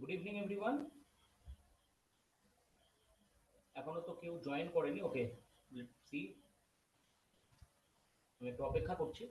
Good evening everyone. এখনো তো কেউ জয়েন করেনি। ওকে, সি, আমি একটু অপেক্ষা করছি।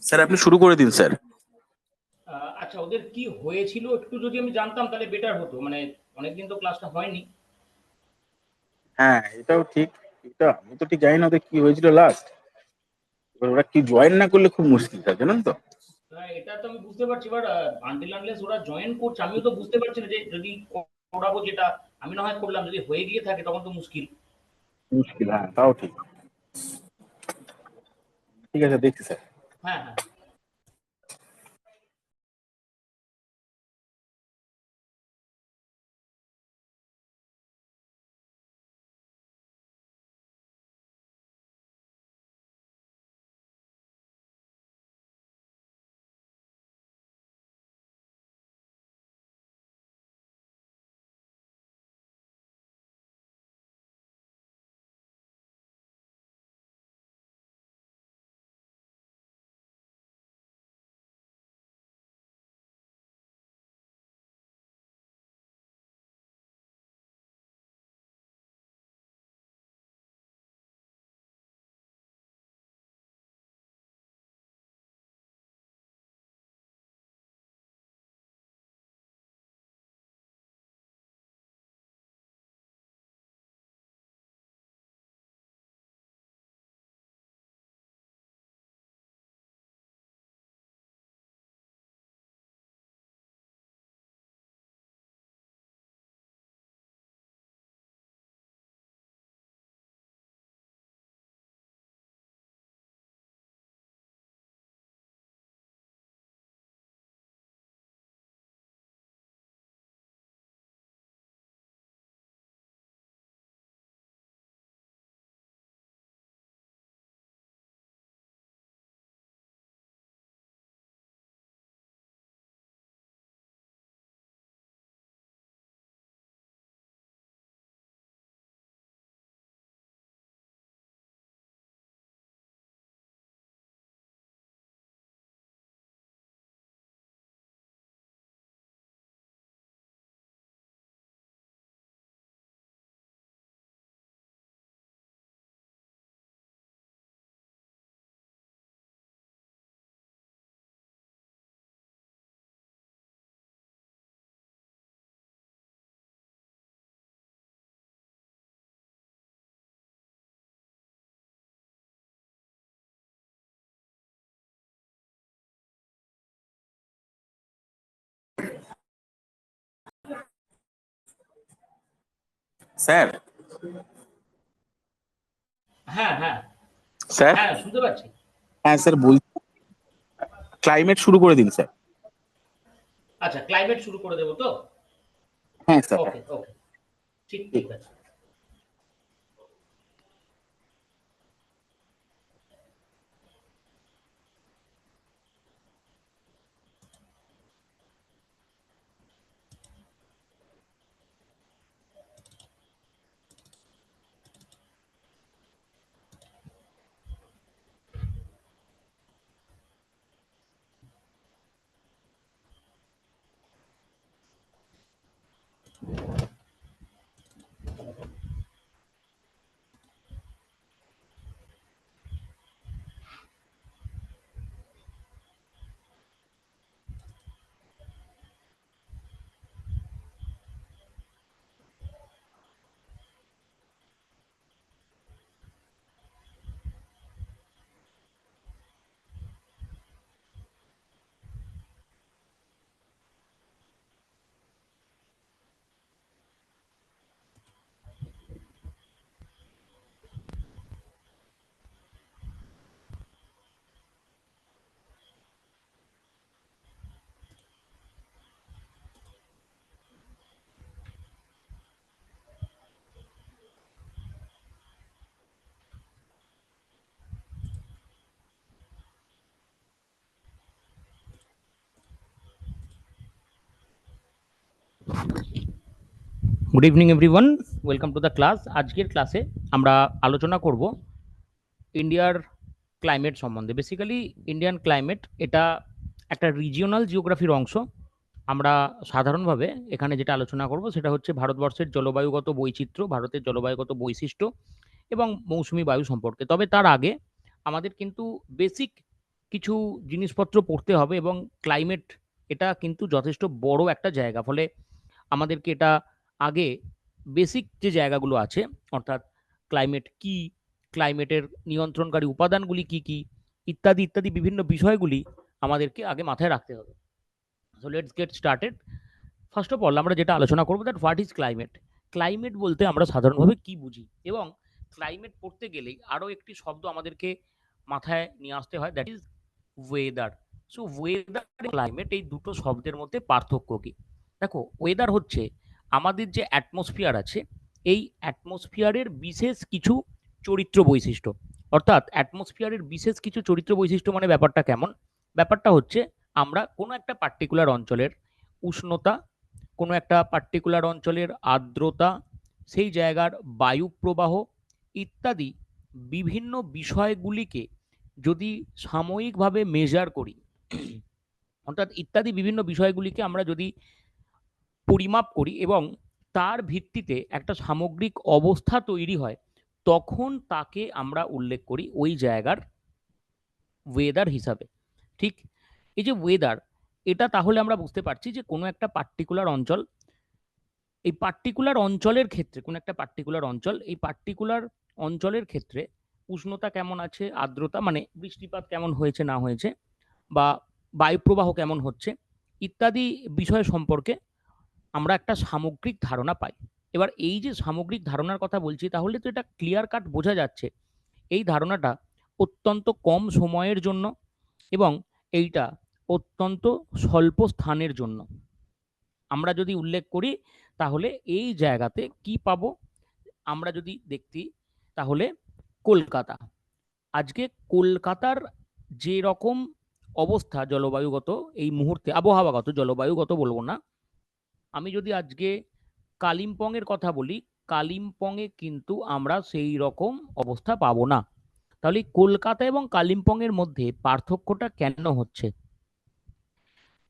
স্যার আপনি শুরু করে দিন স্যার। আচ্ছা, ওদের কি হয়েছিল একটু যদি আমি জানতাম তাহলে বেটার হতো। মানে অনেকদিন তো ক্লাসটা হয়নি। হ্যাঁ এটাও ঠিক। এটা আমি তো ঠিক জানি না ওদের কি হয়েছিল লাস্ট। এবার ওরা কি জয়েন না করলে খুব মুশকিল থাকে জানেন তো। হ্যাঁ, এটা তো আমি বুঝতে পারছি, বাট আনটিল আনলেস ওরা জয়েন করছে, আমিও তো বুঝতে পারছি না যে যদি করাবো, যেটা আমি না হয় করলাম, যদি হয়ে গিয়ে থাকে তখন তো মুশকিল। মুশকিল, হ্যাঁ তাও ঠিক। ঠিক আছে দেখছি স্যার। হ্যাঁ, হ্যাঁ। স্যার হ্যাঁ হ্যাঁ স্যার হ্যাঁ, শুনতে পাচ্ছি। হ্যাঁ স্যার বলছি, ক্লাইমেট শুরু করে দিন স্যার। আচ্ছা, ক্লাইমেট শুরু করে দেবো তো? হ্যাঁ স্যার, হ্যাঁ। ওকে ওকে, ঠিক ঠিক। ঠিক আছে। Good evening everyone, welcome to the class. আজকের ক্লাসে আমরা আলোচনা করব ইন্ডিয়ার ক্লাইমেট সম্বন্ধে। বেসিক্যালি ইন্ডিয়ান ক্লাইমেট এটা একটা রিজিওনাল জিওগ্রাফির অংশ। আমরা সাধারণভাবে এখানে যেটা আলোচনা করব সেটা হচ্ছে ভারতবর্ষের জলবায়ুগত বৈচিত্র্য, ভারতের জলবায়ুগত বৈশিষ্ট্য এবং মৌসুমি বায়ু সম্পর্কে। তবে তার আগে আমাদের কিন্তু বেসিক কিছু জিনিসপত্র পড়তে হবে, এবং ক্লাইমেট এটা কিন্তু যথেষ্ট বড় একটা জায়গা, ফলে আমাদেরকে এটা আগে বেসিক যে জায়গাগুলো আছে, অর্থাৎ ক্লাইমেট কি, ক্লাইমেটের নিয়ন্ত্রণকারী উপাদানগুলি কি কি, ইত্যাদি ইত্যাদি বিভিন্ন বিষয়গুলি আমাদেরকে আগে মাথায় রাখতে হবে। So let's get started. First of all আমরা যেটা আলোচনা করবো, that what is climate. Climate বলতে আমরা সাধারণভাবে কি বুঝি, এবং ক্লাইমেট পড়তে গেলেই আরও একটি শব্দ আমাদেরকে মাথায় নিয়ে আসতে হয়, that is weather. So weather, climate, এই দুটো শব্দের মধ্যে পার্থক্য কি? দেখো, ওয়েদার হচ্ছে আমাদের যে অ্যাটমসফিয়ার আছে, এই অ্যাটমসফিয়ারের বিশেষ কিছু চরিত্র বৈশিষ্ট্য। অর্থাৎ অ্যাটমসফিয়ারের বিশেষ কিছু চরিত্র বৈশিষ্ট্য মানে ব্যাপারটা কেমন? ব্যাপারটা হচ্ছে আমরা কোনো একটা পার্টিকুলার অঞ্চলের উষ্ণতা, কোনো একটা পার্টিকুলার অঞ্চলের আর্দ্রতা, সেই জায়গার বায়ু প্রবাহ ইত্যাদি বিভিন্ন বিষয়গুলিকে যদি সাময়িকভাবে মেজার করি, অর্থাৎ ইত্যাদি বিভিন্ন বিষয়গুলিকে আমরা যদি পরিমাপ করি এবং তার ভিত্তিতে একটা সামগ্রিক অবস্থা তৈরি হয়, তখন তাকে আমরা উল্লেখ করি ওই জায়গার ওয়েদার হিসাবে। ঠিক, এই যে ওয়েদার, এটা তাহলে আমরা বুঝতে পারছি যে কোনো একটা পার্টিকুলার অঞ্চল, এই পার্টিকুলার অঞ্চলের ক্ষেত্রে, কোনো একটা পার্টিকুলার অঞ্চল, এই পার্টিকুলার অঞ্চলের ক্ষেত্রে উষ্ণতা কেমন আছে, আর্দ্রতা মানে বৃষ্টিপাত কেমন হয়েছে না হয়েছে, বা বায়ুপ্রবাহ কেমন হচ্ছে, ইত্যাদি বিষয় সম্পর্কে আমরা একটা সামগ্রিক ধারণা পাই। এবার এই যে সামগ্রিক ধারণার কথা বলছি, তাহলে তো এটা ক্লিয়ার কাট বোঝা যাচ্ছে এই ধারণাটা অত্যন্ত কম সময়ের জন্য, এবং এইটা অত্যন্ত স্বল্প স্থানের জন্য। আমরা যদি উল্লেখ করি তাহলে এই জায়গাতে কি পাবো, আমরা যদি দেখি তাহলে কলকাতা, আজকে কলকাতার যে রকম অবস্থা জলবায়ুগত, এই মুহূর্তে আবহাওয়াগত, জলবায়ুগত বলবো না, আমি যদি আজকে কালিম্পংয়ের কথা বলি, কালিম্পংয়ে কিন্তু আমরা সেই রকম অবস্থা পাবো না। তাহলে কলকাতা এবং কালিম্পংয়ের মধ্যে পার্থক্যটা কেন হচ্ছে?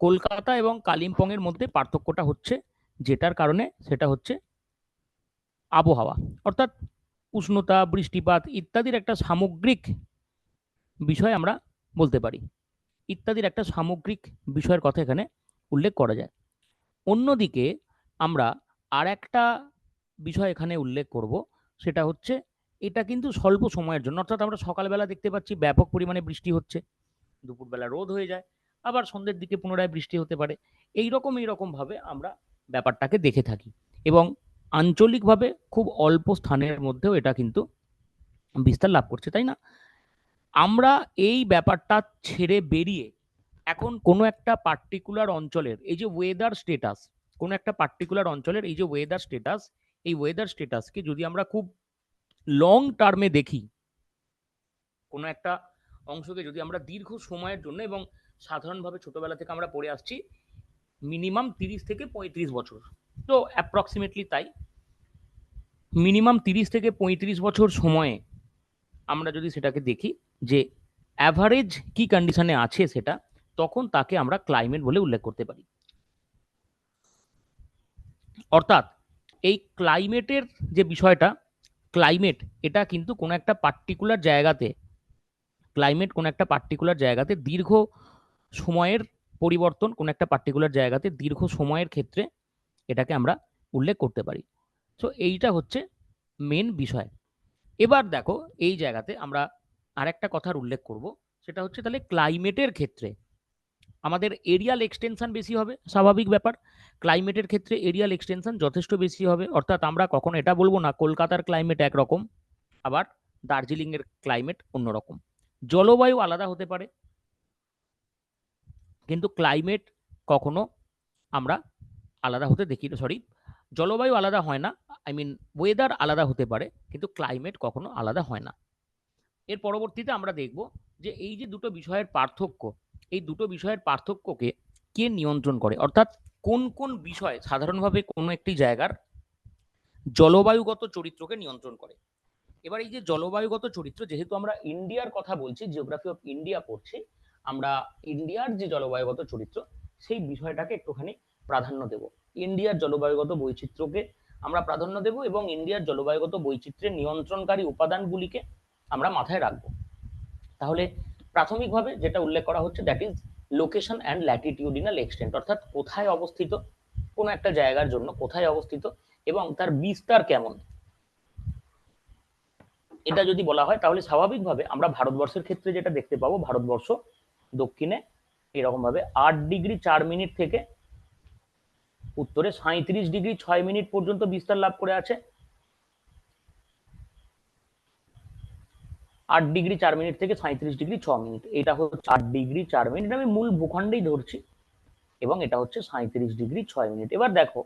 কলকাতা এবং কালিম্পংয়ের মধ্যে পার্থক্যটা হচ্ছে, যেটার কারণে সেটা হচ্ছে আবহাওয়া, অর্থাৎ উষ্ণতা, বৃষ্টিপাত ইত্যাদির একটা সামগ্রিক বিষয় আমরা বলতে পারি, ইত্যাদির একটা সামগ্রিক বিষয়ের কথা এখানে উল্লেখ করা যায়। অন্যদিকে আমরা আর একটা বিষয় এখানে উল্লেখ করব, সেটা হচ্ছে এটা কিন্তু স্বল্প সময়ের জন্য। অর্থাৎ আমরা সকালবেলা দেখতে পাচ্ছি ব্যাপক পরিমাণে বৃষ্টি হচ্ছে, দুপুরবেলা রোদ হয়ে যায়, আবার সন্ধ্যের দিকে পুনরায় বৃষ্টি হতে পারে। এইরকম ভাবে আমরা ব্যাপারটাকে দেখে থাকি, এবং আঞ্চলিকভাবে খুব অল্প স্থানের মধ্যেও এটা কিন্তু বিস্তার লাভ করছে, তাই না? আমরা এই ব্যাপারটা ছেড়ে বেরিয়ে এখন কোনো একটা পার্টিকুলার অঞ্চলের এই যে ওয়েদার স্টেটাস, কোনো একটা পার্টিকুলার অঞ্চলের এই যে ওয়েদার স্টেটাস, এই ওয়েদার স্টেটাসকে যদি আমরা খুব লং টার্মে দেখি, কোনো একটা অংশকে যদি আমরা দীর্ঘ সময়ের জন্য, এবং সাধারণভাবে ছোটবেলা থেকে আমরা পড়ে আসছি মিনিমাম 30 থেকে 35 বছর, তো অ্যাপ্রক্সিমেটলি তাই, মিনিমাম 30 থেকে 35 বছর সময়ে আমরা যদি সেটাকে দেখি যে অ্যাভারেজ কি কন্ডিশনে আছে সেটা, তখন তাকে আমরা ক্লাইমেট বলে উল্লেখ করতে পারি। অর্থাৎ এই ক্লাইমেটের যে বিষয়টা, ক্লাইমেট এটা কিন্তু কোনো একটা পার্টিকুলার জায়গাতে, ক্লাইমেট কোনো একটা পার্টিকুলার জায়গাতে দীর্ঘ সময়ের পরিবর্তন, কোনো একটা পার্টিকুলার জায়গাতে দীর্ঘ সময়ের ক্ষেত্রে এটাকে আমরা উল্লেখ করতে পারি। সো এইটা হচ্ছে মেন বিষয়। এবার দেখো এই জায়গাতে আমরা আরেকটা কথার উল্লেখ করব, সেটা হচ্ছে তাহলে ক্লাইমেটের ক্ষেত্রে আমাদের এরিয়াল এক্সটেনশন বেশি হবে, স্বাভাবিক ব্যাপার। ক্লাইমেটের ক্ষেত্রে এরিয়াল এক্সটেনশন যথেষ্ট বেশি হবে, অর্থাৎ আমরা কখনো এটা বলবো না কলকাতার ক্লাইমেট একরকম আবার দার্জিলিং এর ক্লাইমেট অন্যরকম। জলবায়ু আলাদা হতে পারে, কিন্তু ক্লাইমেট কখনো আমরা আলাদা হতে দেখি, সরি, জলবায়ু আলাদা হয় না, আই মিন ওয়েদার আলাদা হতে পারে, কিন্তু ক্লাইমেট কখনো আলাদা হয় না। এর পরবর্তীতে আমরা দেখব যে এই যে দুটো বিষয়ের পার্থক্য, এই দুটো বিষয়ের পার্থক্যকে কে নিয়ন্ত্রণ করে, অর্থাৎ কোন কোন বিষয় সাধারণভাবে কোনো একটি জায়গার জলবায়ুগত চরিত্রকে নিয়ন্ত্রণ করে। এবার এই যে জলবায়ুগত চরিত্র, যেহেতু আমরা ইন্ডিয়ার কথা বলছি, জিওগ্রাফি অফ ইন্ডিয়া পড়ছি, আমরা ইন্ডিয়ার যে জলবায়ুগত চরিত্র সেই বিষয়টাকে একটুখানি প্রাধান্য দেব। ইন্ডিয়ার জলবায়ুগত বৈচিত্র্যকে আমরা প্রাধান্য দেব এবং ইন্ডিয়ার জলবায়ুগত বৈচিত্র্যের নিয়ন্ত্রণকারী উপাদানগুলিকে আমরা মাথায় রাখবো। তাহলে প্রাথমিকভাবে যেটা উল্লেখ করা হচ্ছে that is location and ল্যাটিটিউডিনাল extent, অর্থাৎ কোথায় অবস্থিত কোনো একটা জায়গার জন্য, কোথায় অবস্থিত এবং তার বিস্তার কেমন, এটা যদি বলা হয় তাহলে স্বাভাবিকভাবে আমরা ভারতবর্ষের ক্ষেত্রে যেটা দেখতে পাবো, ভারতবর্ষ দক্ষিণে এরকম ভাবে 8°4' থেকে উত্তরে 37°6' পর্যন্ত বিস্তার লাভ করে আছে। 8°4' থেকে 37°6', এটা হচ্ছে 8°4', আমি মূল ভূখণ্ডেই ধরছি, এবং এটা হচ্ছে 37°6'। এবার দেখো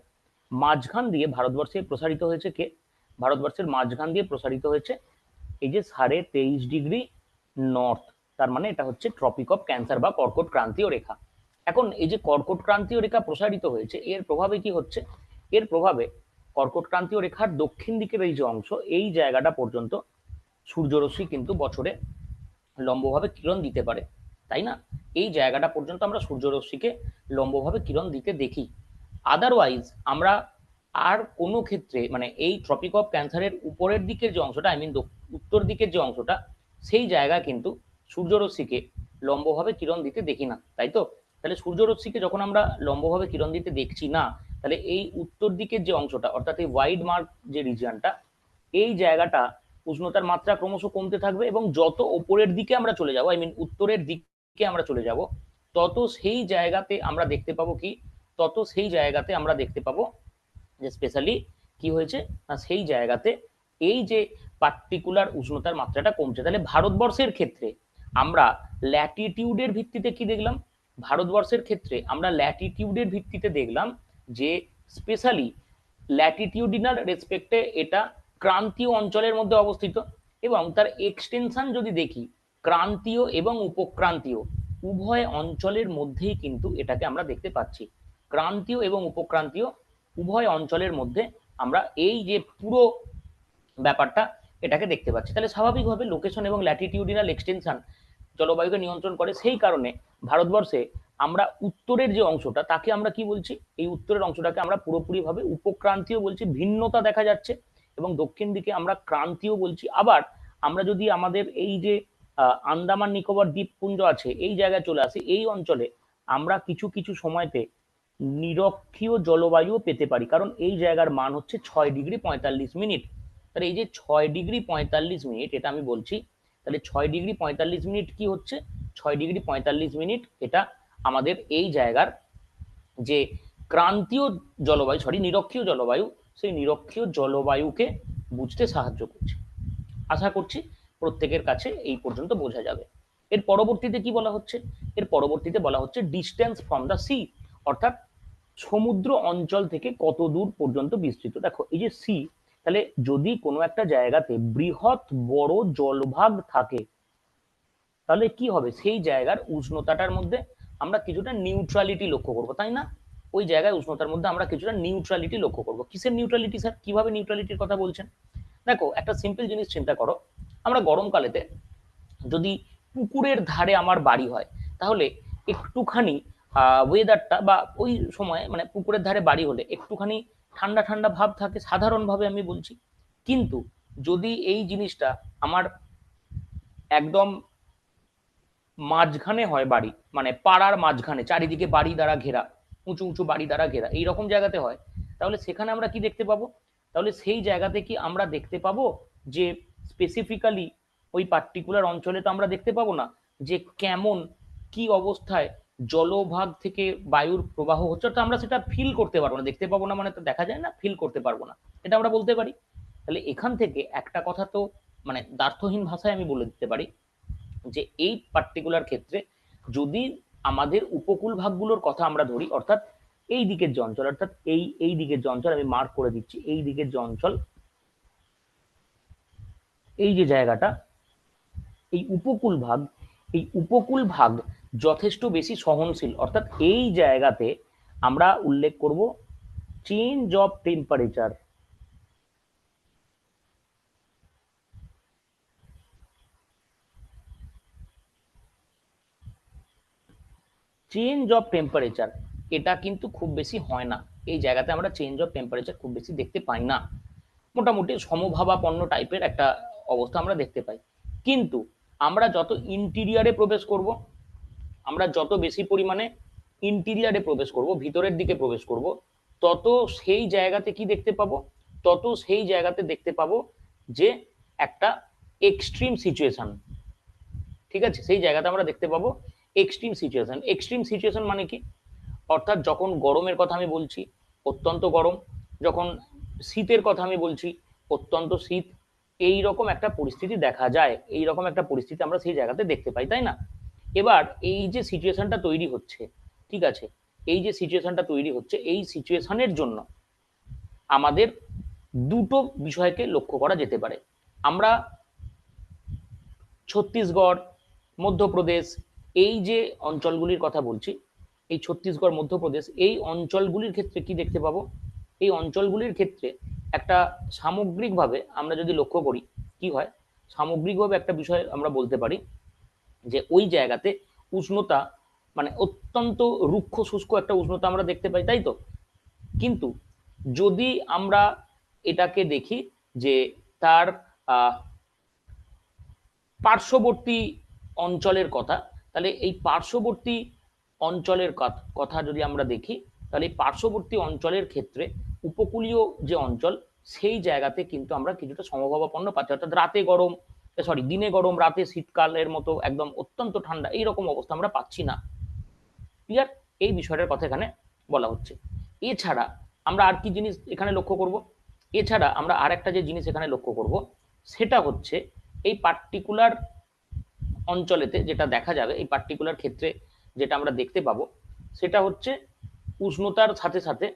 মাঝখান দিয়ে ভারতবর্ষে প্রসারিত হয়েছে কে, ভারতবর্ষের মাঝখান দিয়ে প্রসারিত হয়েছে এই যে 23.5° নর্থ, তার মানে এটা হচ্ছে ট্রপিক অফ ক্যান্সার বা কর্কট ক্রান্তীয় রেখা। এখন এই যে কর্কট ক্রান্তীয় রেখা প্রসারিত হয়েছে, এর প্রভাবে কি হচ্ছে, এর প্রভাবে কর্কট ক্রান্তীয় রেখার দক্ষিণ দিকের এই যে অংশ, এই জায়গাটা পর্যন্ত সূর্যরশ্মি কিন্তু বছরে লম্বভাবে কিরণ দিতে পারে, তাই না? এই জায়গাটা পর্যন্ত আমরা সূর্যরশ্মিকে লম্বভাবে কিরণ দিতে দেখি। আদারওয়াইজ আমরা আর কোনো ক্ষেত্রে মানে এই ট্রপিক অফ ক্যান্সারের উপরের দিকের যে অংশটা, আই মিন উত্তর দিকের যে অংশটা, সেই জায়গায় কিন্তু সূর্যরশ্মিকে লম্বভাবে কিরণ দিতে দেখি না, তাই তো? তাহলে সূর্যরশ্মিকে যখন আমরা লম্বভাবে কিরণ দিতে দেখছি না, তাহলে এই উত্তর দিকের যে অংশটা, অর্থাৎ এই ওয়াইড মার্ক যে রিজিয়নটা, এই জায়গাটা উষ্ণতার মাত্রা ক্রমশ কমতে থাকবে, এবং যত ওপরের দিকে আমরা চলে যাব, আই মিন উত্তরের দিকে আমরা চলে যাব, তত সেই জায়গাতে আমরা দেখতে পাবো কি, তত সেই জায়গাতে আমরা দেখতে পাবো যে স্পেশালি কি হয়েছে না, সেই জায়গাতে এই যে পার্টিকুলার উষ্ণতার মাত্রাটা কমছে। তাহলে ভারতবর্ষের ক্ষেত্রে আমরা ল্যাটিটিউডের ভিত্তিতে কি দেখলাম, ভারতবর্ষের ক্ষেত্রে আমরা ল্যাটিটিউডের ভিত্তিতে দেখলাম যে স্পেশালি ল্যাটিটিউডিনাল রেসপেক্টে এটা ক্রান্তীয় অঞ্চলের মধ্যে অবস্থিত, এবং তার এক্সটেনশন যদি দেখি ক্রান্তীয় এবং উপক্রান্তীয় উভয় অঞ্চলের মধ্যেই কিন্তু এটাকে আমরা দেখতে পাচ্ছি। ক্রান্তীয় এবং উপক্রান্তীয় উভয় অঞ্চলের মধ্যে আমরা এই যে পুরো ব্যাপারটা এটাকে দেখতে পাচ্ছি। তাহলে স্বাভাবিকভাবে লোকেশন এবং ল্যাটিটিউডিনাল এক্সটেনশন জলবায়ুকে নিয়ন্ত্রণ করে, সেই কারণে ভারতবর্ষে আমরা উত্তরের যে অংশটা তাকে আমরা কি বলছি, এই উত্তরের অংশটাকে আমরা পুরোপুরিভাবে উপক্রান্তীয় বলছি, ভিন্নতা দেখা যাচ্ছে, এবং দক্ষিণ দিকে আমরা ক্রান্তীয় বলছি। আবার আমরা যদি আমাদের এই যে আন্দামান নিকোবর দ্বীপপুঞ্জ আছে এই জায়গায় চলে আসি, এই অঞ্চলে আমরা কিছু কিছু সময়তে নিরক্ষীয় জলবায়ু পেতে পারি, কারণ এই জায়গার মান হচ্ছে 6°45'। তাহলে এই যে 6°45', এটা আমি বলছি, তাহলে 6°45' কি হচ্ছে, 6°45' এটা আমাদের এই জায়গার যে ক্রান্তীয় জলবায়ু, সরি নিরক্ষীয় জলবায়ু, সেই নিরক্ষীয় জলবায়ুকে বুঝতে সাহায্য করছে। আশা করছি প্রত্যেকের কাছে এই পর্যন্ত বোঝা যাবে। এর পরবর্তীতে কি বলা হচ্ছে? এর পরবর্তীতে বলা হচ্ছে ডিস্টেন্স ফ্রম দ্য সি, অর্থাৎ সমুদ্র অঞ্চল থেকে কত দূর পর্যন্ত বিস্তৃত। দেখো এই যে সি, তাহলে যদি কোনো একটা জায়গাতে বৃহৎ বড় জলভাগ থাকে তাহলে কি হবে, সেই জায়গার উষ্ণতাটার মধ্যে আমরা কিছুটা নিউট্রালিটি লক্ষ্য করবো, তাই না? ওই জায়গায় উষ্ণতার মধ্যে আমরা কিছুটা নিউট্রালিটি লক্ষ্য করবো। কিসের নিউট্রালিটি স্যার, কিভাবে নিউট্রালিটির কথা বলছেন? দেখো একটা সিম্পল জিনিস চিন্তা করো, আমরা গরমকালেতে যদি পুকুরের ধারে আমার বাড়ি হয় তাহলে একটুখানি ওয়েদারটা বা ওই সময় মানে পুকুরের ধারে বাড়ি হলে একটুখানি ঠান্ডা ঠান্ডা ভাব থাকে, সাধারণভাবে আমি বলছি। কিন্তু যদি এই জিনিসটা আমার একদম মাঝখানে হয় বাড়ি, মানে পাড়ার মাঝখানে চারিদিকে বাড়ি দ্বারা ঘেরা, উঁচু উঁচু বাড়ি দ্বারা ঘেরা এইরকম জায়গাতে হয়, তাহলে সেখানে আমরা কি দেখতে পাবো? তাহলে সেই জায়গাতে কি আমরা দেখতে পাবো যে স্পেসিফিক্যালি ওই পার্টিকুলার অঞ্চলে তো আমরা দেখতে পাবো না যে কেমন কি অবস্থায় জলভাগ থেকে বায়ুর প্রবাহ হচ্ছে, তো আমরা সেটা ফিল করতে পারবো না। দেখতে পাবো না মানে তো দেখা যায় না, ফিল করতে পারবো না, এটা আমরা বলতে পারি। তাহলে এখান থেকে একটা কথা তো মানে দ্ব্যর্থহীন ভাষায় আমি বলে দিতে পারি যে এই পার্টিকুলার ক্ষেত্রে যদি আমাদের উপকূল ভাগগুলোর কথা আমরা ধরি, অর্থাৎ এই দিকের যে অঞ্চল, অর্থাৎ এই দিকের যে অঞ্চল আমি মার্ক করে দিচ্ছি, এই দিকের যে অঞ্চল, এই যে জায়গাটা, এই উপকূল ভাগ যথেষ্ট বেশি সহনশীল, অর্থাৎ এই জায়গাতে আমরা উল্লেখ করব change of temperature. Change of temperature এটা কিন্তু খুব বেশি হয় না, এই জায়গাতে আমরা চেঞ্জ অফ টেম্পারেচার খুব বেশি দেখতে পাই না, মোটামুটি সমভাবাপন্ন টাইপের একটা অবস্থা আমরা দেখতে পাই। কিন্তু আমরা যত ইন্টিরিয়ারে প্রবেশ করব, আমরা যত বেশি পরিমাণে ইন্টিরিয়ারে প্রবেশ করব, ভিতরের দিকে প্রবেশ করব, তত সেই জায়গাতে কি দেখতে পাবো, তত সেই জায়গাতে দেখতে পাবো যে একটা এক্সট্রিম সিচুয়েশন। ঠিক আছে, সেই জায়গাতে আমরা দেখতে পাবো এক্সট্রিম সিচুয়েশন। এক্সট্রিম সিচুয়েশন মানে কি, অর্থাৎ যখন গরমের কথা আমি বলছি অত্যন্ত গরম, যখন শীতের কথা আমি বলছি অত্যন্ত শীত, এই রকম একটা পরিস্থিতি দেখা যায়, এই রকম একটা পরিস্থিতি আমরা সেই জায়গাতে দেখতে পাই, তাই না? এবার এই যে সিচুয়েশনটা তৈরি হচ্ছে, ঠিক আছে, এই যে সিচুয়েশনটা তৈরি হচ্ছে, এই সিচুয়েশনের জন্য আমাদের দুটো বিষয়কে লক্ষ্য করা যেতে পারে। আমরা ছত্তিশগড়, মধ্যপ্রদেশ, এই যে অঞ্চলগুলির কথা বলছি, এই ছত্তিশগড় মধ্যপ্রদেশ এই অঞ্চলগুলির ক্ষেত্রে কি দেখতে পাবো, এই অঞ্চলগুলির ক্ষেত্রে একটা সামগ্রিকভাবে আমরা যদি লক্ষ্য করি কি হয়, সামগ্রিকভাবে একটা বিষয় আমরা বলতে পারি যে ওই জায়গাতে উষ্ণতা মানে অত্যন্ত রুক্ষ শুষ্ক একটা উষ্ণতা আমরা দেখতে পাই, তাই তো? কিন্তু যদি আমরা এটাকে দেখি যে তার পার্শ্ববর্তী অঞ্চলের কথা, তাহলে এই পার্শ্ববর্তী অঞ্চলের কথা যদি আমরা দেখি, তাহলে এই পার্শ্ববর্তী অঞ্চলের ক্ষেত্রে উপকূলীয় যে অঞ্চল সেই জায়গাতে কিন্তু আমরা কিছুটা সমভাবাপন্ন পাচ্ছি, অর্থাৎ রাতে গরম, সরি দিনে গরম রাতে শীতকালের মতো একদম অত্যন্ত ঠান্ডা এইরকম অবস্থা আমরা পাচ্ছি না। ক্লিয়ার? এই বিষয়টার কথা এখানে বলা হচ্ছে। এছাড়া আমরা আর কি জিনিস এখানে লক্ষ্য করব, এছাড়া আমরা আর একটা যে জিনিস এখানে লক্ষ্য করব সেটা হচ্ছে এই পার্টিকুলার অঞ্চলেতে যেটা দেখা যাবে, এই পার্টিকুলার ক্ষেত্রে যেটা আমরা দেখতে পাবো সেটা হচ্ছে উষ্ণতার সাথে সাথে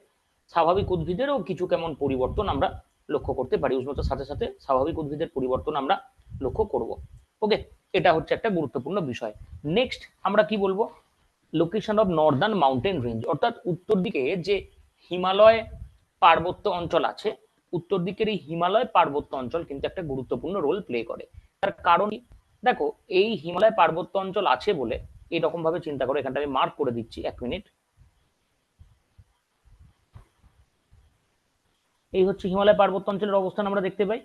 স্বাভাবিক উদ্ভিদেরও কিছু কেমন পরিবর্তন আমরা লক্ষ্য করতে পারি, উষ্ণতার সাথে সাথে স্বাভাবিক উদ্ভিদের পরিবর্তন আমরা লক্ষ্য করব। ওকে, এটা হচ্ছে একটা গুরুত্বপূর্ণ বিষয়। নেক্সট আমরা কি বলবো, location of Northern mountain range, অর্থাৎ উত্তর দিকে যে হিমালয় পার্বত্য অঞ্চল আছে, উত্তর দিকের এই হিমালয় পার্বত্য অঞ্চল কিন্তু একটা গুরুত্বপূর্ণ রোল প্লে করে। তার কারণ দেখো এই হিমালয় পার্বত্য অঞ্চল আছে বলে এরকম ভাবে চিন্তা করো, এখানটা আমি মার্ক করে দিচ্ছি, এক মিনিট। এই হচ্ছে হিমালয় পার্বত্য অঞ্চলের অবস্থান আমরা দেখতে পাই।